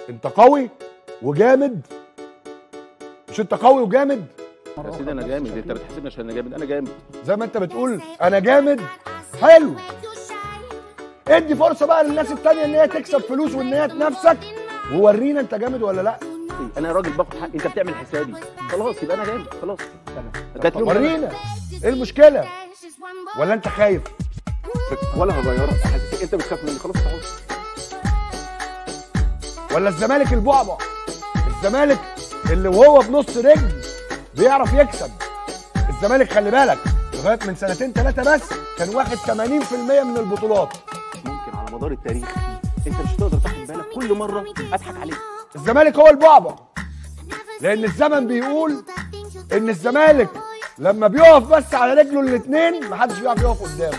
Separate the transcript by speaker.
Speaker 1: انت قوي وجامد، مش انت قوي وجامد؟
Speaker 2: يا سيدي انا جامد، انت بتحسبني عشان انا جامد؟ انا جامد
Speaker 1: زي ما انت بتقول انا جامد. حلو، ادي فرصه بقى للناس التانيه ان هي تكسب فلوس وان هي تنافسك، وورينا انت جامد ولا لا.
Speaker 2: انا راجل باخد حقي، انت بتعمل حسابي، خلاص يبقى انا جامد خلاص.
Speaker 1: ورينا ايه المشكله، ولا انت خايف؟
Speaker 2: ولا هغيرك، حاسسك انت بتخاف مني، خلاص تعال.
Speaker 1: ولا الزمالك البعبع، الزمالك اللي وهو بنص رجل بيعرف يكسب. الزمالك خلي بالك لغايه من سنتين ثلاثه بس كان واخد 80% من البطولات.
Speaker 2: ممكن على مدار التاريخ انت مش هتقدر تاخد بالك، كل مره اضحك عليك.
Speaker 1: الزمالك هو البعبع، لان الزمن بيقول ان الزمالك لما بيقف بس على رجله الاثنين محدش بيعرف يقف قدامه.